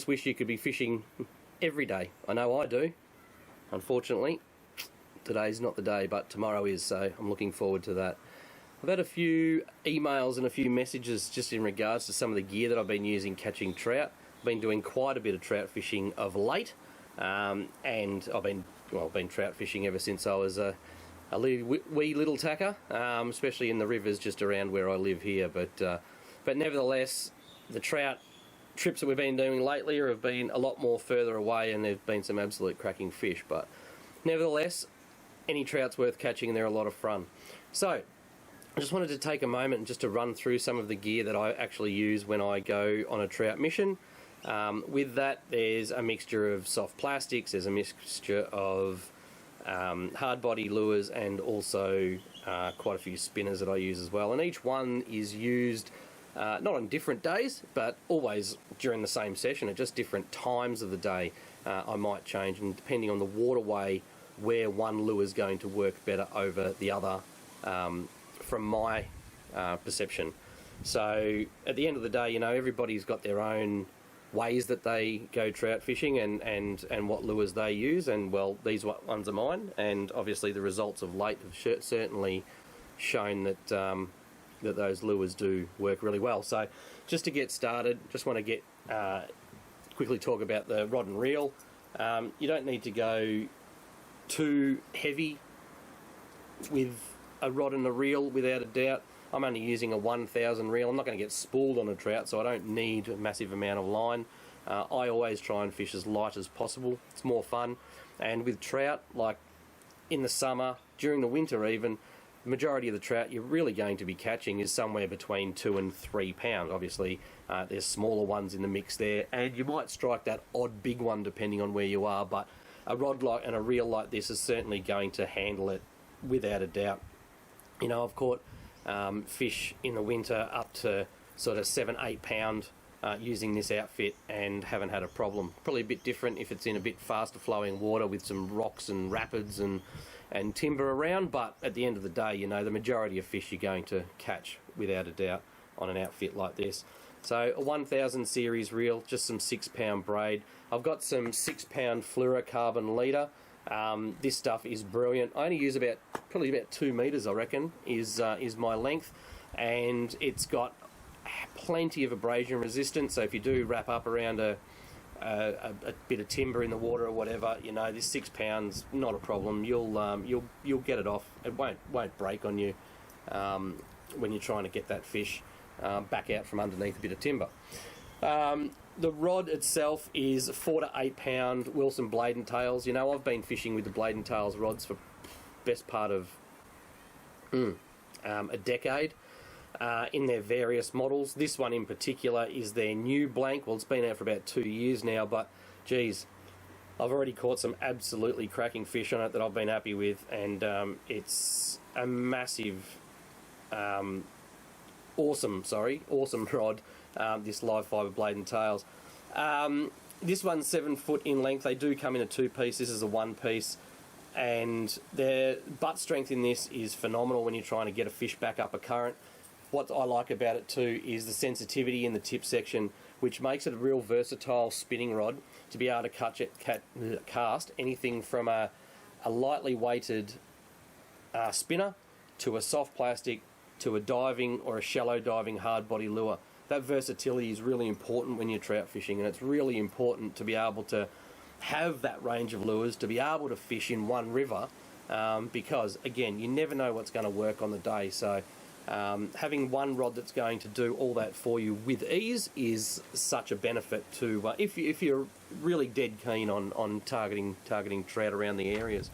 just wish you could be fishing every day. I know I do. Unfortunately, today's not the day, but tomorrow is, so I'm looking forward to that. I've had a few emails and a few messages just in regards to some of the gear that I've been using catching trout. I've been doing quite a bit of trout fishing of late, and I've been trout fishing ever since I was a wee little tacker, especially in the rivers just around where I live here. But nevertheless, the trout trips that we've been doing lately have been a lot more further away, and there've been some absolute cracking fish. But nevertheless, any trout's worth catching, and they're a lot of fun. So I just wanted to take a moment just to run through some of the gear that I actually use when I go on a trout mission. With that, there's a mixture of soft plastics, there's a mixture of hard body lures, and also quite a few spinners that I use as well. And each one is used not on different days, but always during the same session at just different times of the day. I might change, and depending on the waterway where one lure is going to work better over the other, from my perception. So at the end of the day, everybody's got their own ways that they go trout fishing, and what lures they use, and well, these ones are mine, and obviously the results of late have certainly shown that that those lures do work really well. So just to get started, just want to quickly talk about the rod and reel. You don't need to go too heavy with a rod and a reel, without a doubt. I'm only using a 1000 reel. I'm not going to get spooled on a trout, so I don't need a massive amount of line. I always try and fish as light as possible. It's more fun. And with trout, like in the summer, during the winter even, the majority of the trout you're really going to be catching is somewhere between 2 and 3 pounds. Obviously, there's smaller ones in the mix there, and you might strike that odd big one depending on where you are, but a rod and a reel like this is certainly going to handle it without a doubt. I've caught fish in the winter up to sort of 7-8 pound using this outfit, and haven't had a problem. Probably a bit different if it's in a bit faster flowing water with some rocks and rapids and timber around, but at the end of the day, the majority of fish you're going to catch without a doubt on an outfit like this. So a 1000 series reel, just some 6 pound braid. I've got some 6 pound fluorocarbon leader. This stuff is brilliant. I only use probably about 2 meters, I reckon, is my length, and it's got plenty of abrasion resistance. So if you do wrap up around a bit of timber in the water or whatever, this 6 pounds, not a problem. You'll get it off. It won't break on you when you're trying to get that fish back out from underneath a bit of timber. The rod itself is 4 to 8 pound Wilson blade and tails. I've been fishing with the blade and tails rods for best part of a decade, in their various models. This one in particular is their new blank. Well, it's been out for about 2 years now, but geez, I've already caught some absolutely cracking fish on it that I've been happy with, and it's a massive, awesome rod. This live fibre blade and tails. This one's 7 foot in length. They do come in a 2-piece. This is a 1-piece, and their butt strength in this is phenomenal when you're trying to get a fish back up a current. What I like about it too is the sensitivity in the tip section, which makes it a real versatile spinning rod to be able to cast anything from a lightly weighted spinner to a soft plastic to a diving or a shallow diving hard body lure. That versatility is really important when you're trout fishing, and it's really important to be able to have that range of lures, to be able to fish in one river, because again, you never know what's going to work on the day. So having one rod that's going to do all that for you with ease is such a benefit to if you're really dead keen on targeting trout around the areas.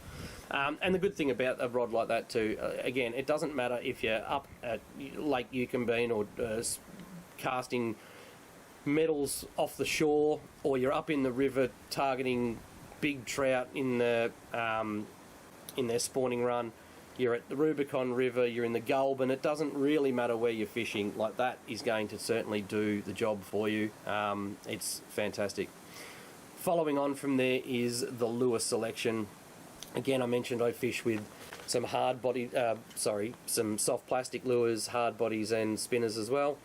And the good thing about a rod like that too, again, it doesn't matter if you're up at Lake Yukonbean or casting metals off the shore, or you're up in the river targeting big trout in their spawning run. You're at the Rubicon River, you're in the Gulben. It doesn't really matter where you're fishing. Like, that is going to certainly do the job for you. It's fantastic. Following on from there is the lure selection. Again, I mentioned I fish with some some soft plastic lures, hard bodies and spinners as well.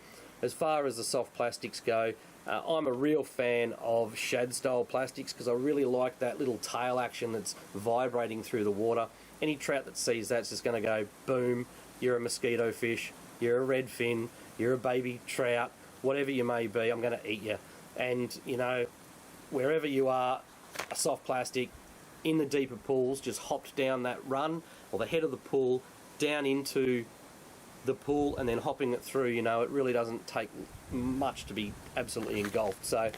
As far as the soft plastics go, I'm a real fan of shad style plastics because I really like that little tail action that's vibrating through the water. Any trout that sees that's just going to go boom, you're a mosquito fish, you're a redfin, you're a baby trout, whatever you may be, I'm going to eat you. And you know, wherever you are, a soft plastic in the deeper pools, just hopped down that run or the head of the pool down into the pool and then hopping it through, you know, it really doesn't take much to be absolutely engulfed. So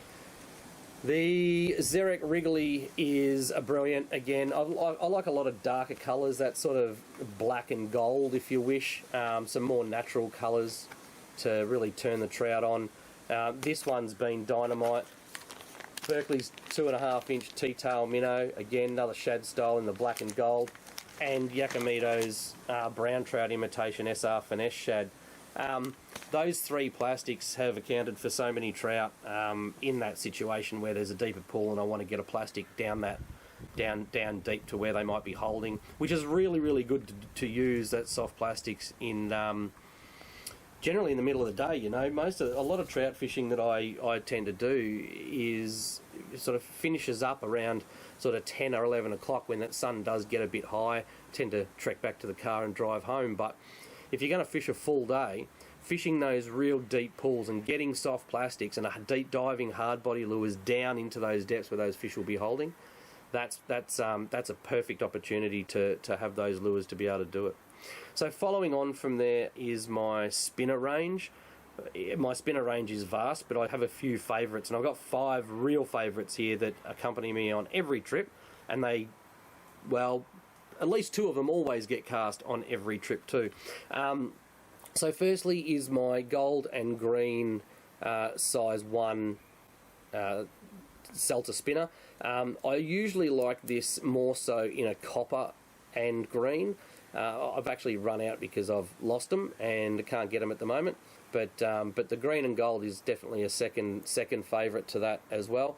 the Xeric Wrigley is a brilliant. Again, I like a lot of darker colours, that sort of black and gold if you wish, some more natural colours to really turn the trout on. This one's been dynamite. Berkeley's 2.5 inch T-tail minnow, again another shad style in the black and gold, and Yakumito's brown trout imitation SR finesse shad. Those three plastics have accounted for so many trout in that situation where there's a deeper pool and I want to get a plastic down deep to where they might be holding, which is really good to use that soft plastics in generally in the middle of the day. You know, a lot of trout fishing that I tend to do is sort of finishes up around sort of 10 or 11 o'clock when that sun does get a bit high. Tend to trek back to the car and drive home. But if you're going to fish a full day, fishing those real deep pools and getting soft plastics and a deep diving hard body lures down into those depths where those fish will be holding, that's a perfect opportunity to have those lures to be able to do it. So following on from there is my spinner range. My spinner range is vast, but I have a few favourites, and I've got 5 real favourites here that accompany me on every trip, and they, well, at least 2 of them always get cast on every trip too. So firstly is my gold and green size 1 Celta spinner. I usually like this more so in a copper and green. I've actually run out because I've lost them and can't get them at the moment. But the green and gold is definitely a second favourite to that as well.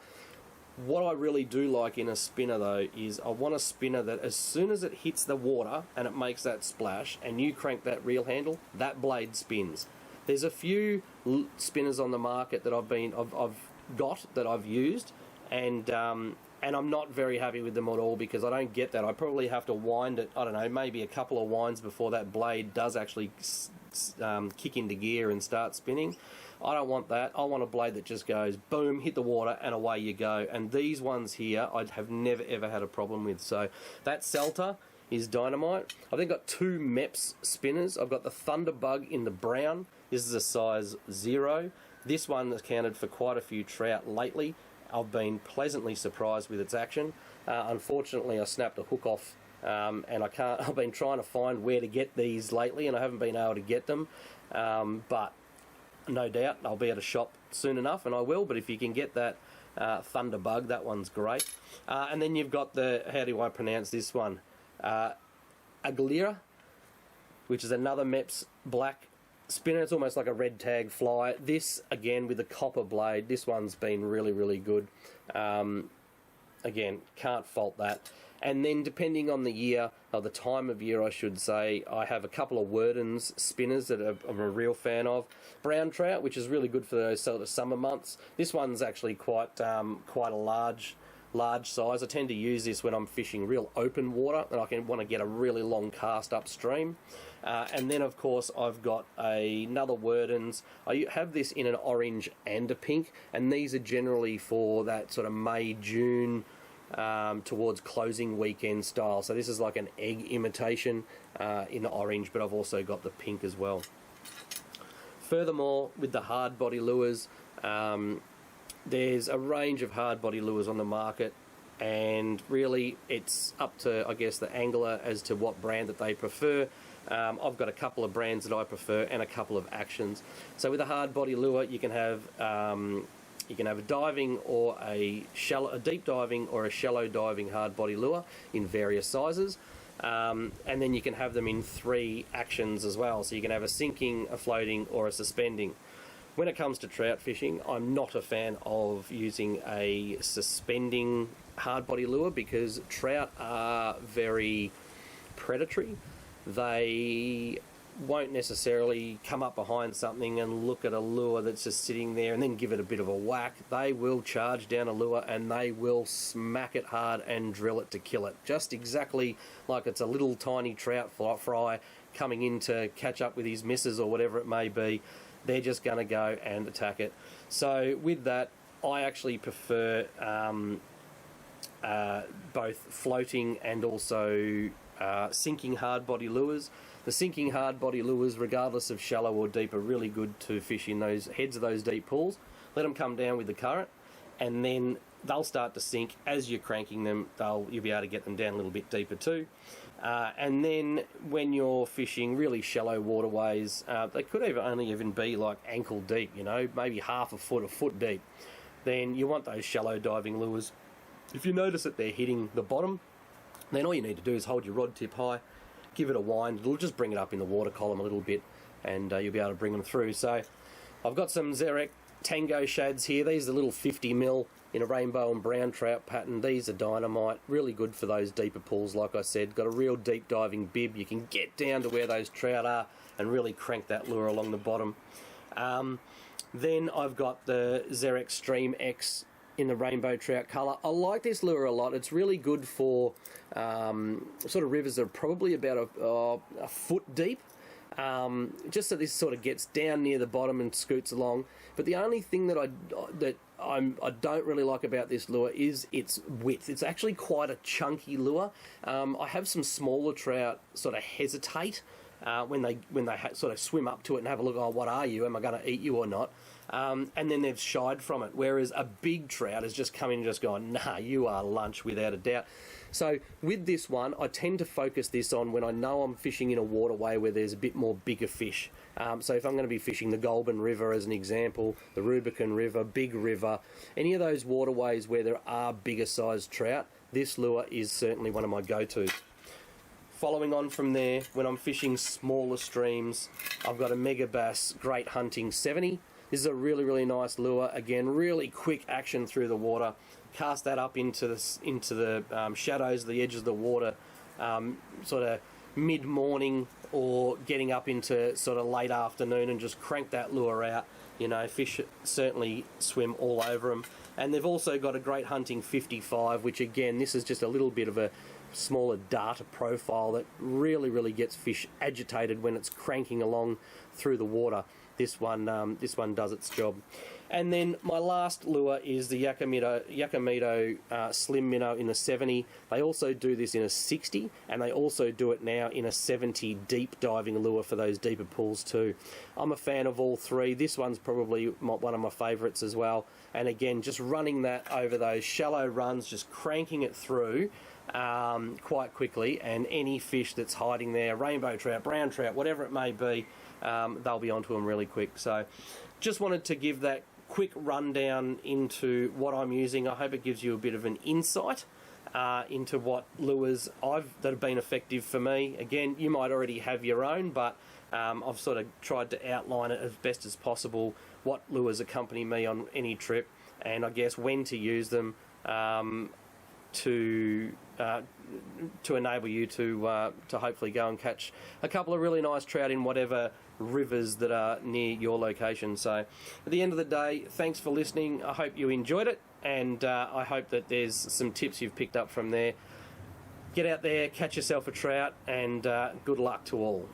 What I really do like in a spinner though is I want a spinner that as soon as it hits the water and it makes that splash and you crank that reel handle, that blade spins. There's a few spinners on the market that I've used, and I'm not very happy with them at all because I don't get that. I probably have to wind it, I don't know, maybe a couple of winds before that blade does actually kick into gear and start spinning. I don't want that. I want a blade that just goes boom, hit the water, and away you go. And these ones here I have never ever had a problem with. So that Celta is dynamite. I've then got 2 Mepps spinners. I've got the Thunderbug in the brown. This is a size 0. This one has counted for quite a few trout lately. I've been pleasantly surprised with its action. Unfortunately, I snapped a hook off, and I've been trying to find where to get these lately, and I haven't been able to get them. But no doubt I'll be at a shop soon enough, and I will. But if you can get that Thunderbug, that one's great. And then you've got the, how do I pronounce this one? Aglira, which is another Mepps black spinner. It's almost like a red tag fly. This, again, with the copper blade, this one's been really good. Again, can't fault that. And then depending on the year, or the time of year I should say, I have a couple of Worden's spinners that I'm a real fan of. Brown trout, which is really good for those sort of summer months. This one's actually quite a large size. I tend to use this when I'm fishing real open water and I want to get a really long cast upstream. And then of course I've got another Worden's. I have this in an orange and a pink, and these are generally for that sort of May, June, towards closing weekend style. So this is like an egg imitation in the orange, but I've also got the pink as well. Furthermore, with the hard body lures, there's a range of hard body lures on the market, and really it's up to, I guess, the angler as to what brand that they prefer. I've got a couple of brands that I prefer and a couple of actions. So with a hard body lure, you can have a diving or a deep diving or a shallow diving hard body lure in various sizes. And then you can have them in 3 actions as well. So you can have a sinking, a floating, or a suspending. When it comes to trout fishing, I'm not a fan of using a suspending hard body lure because trout are very predatory. They won't necessarily come up behind something and look at a lure that's just sitting there and then give it a bit of a whack. They will charge down a lure and they will smack it hard and drill it to kill it. Just exactly like it's a little tiny trout fry coming in to catch up with his missus or whatever it may be. They're just going to go and attack it. So with that, I actually prefer both floating and also sinking hard body lures. The sinking hard body lures, regardless of shallow or deep, are really good to fish in those heads of those deep pools. Let them come down with the current, and then they'll start to sink. As you're cranking them, you'll be able to get them down a little bit deeper too. And then when you're fishing really shallow waterways, they could only even be like ankle deep, you know, maybe half a foot deep. Then you want those shallow diving lures. If you notice that they're hitting the bottom, then all you need to do is hold your rod tip high, give it a wind. It'll just bring it up in the water column a little bit, and you'll be able to bring them through. So I've got some Xerec Tango shads here. These are little 50mm in a rainbow and brown trout pattern. These are dynamite, really good for those deeper pools. Like I said, got a real deep diving bib. You can get down to where those trout are and really crank that lure along the bottom. Then I've got the Xerec Stream X in the rainbow trout colour. I like this lure a lot. It's really good for sort of rivers that are probably about a foot deep. Just so this sort of gets down near the bottom and scoots along. But the only thing that I don't really like about this lure is its width. It's actually quite a chunky lure. I have some smaller trout sort of hesitate when they sort of swim up to it and have a look. Oh, what are you? Am I going to eat you or not? And then they've shied from it. Whereas a big trout has just come in and just gone, nah, you are lunch without a doubt. So with this one, I tend to focus this on when I know I'm fishing in a waterway where there's a bit more bigger fish. So if I'm going to be fishing the Goulburn River as an example, the Rubicon River, Big River, any of those waterways where there are bigger sized trout, this lure is certainly one of my go-tos. Following on from there, when I'm fishing smaller streams, I've got a Mega Bass Great Hunting 70. This is a really, really nice lure. Again, really quick action through the water. Cast that up into the shadows, the edges of the water, sort of mid-morning or getting up into sort of late afternoon, and just crank that lure out. You know, fish certainly swim all over them. And they've also got a Great Hunting 55, which again, this is just a little bit of a smaller data profile that really, really gets fish agitated when it's cranking along through the water. This one does its job. And then my last lure is the Yakamito Slim Minnow in the 70. They also do this in a 60, and they also do it now in a 70 deep diving lure for those deeper pools too. I'm a fan of all three. This one's probably one of my favourites as well. And again, just running that over those shallow runs, just cranking it through quite quickly, and any fish that's hiding there, rainbow trout, brown trout, whatever it may be, they'll be onto them really quick. So just wanted to give that quick rundown into what I'm using. I hope it gives you a bit of an insight into what lures that have been effective for me. Again, you might already have your own, but I've sort of tried to outline it as best as possible, what lures accompany me on any trip, and I guess when to use them to enable you to hopefully go and catch a couple of really nice trout in whatever rivers that are near your location. So at the end of the day, thanks for listening. I hope you enjoyed it, and I hope that there's some tips you've picked up from there. Get out there, catch yourself a trout, and good luck to all.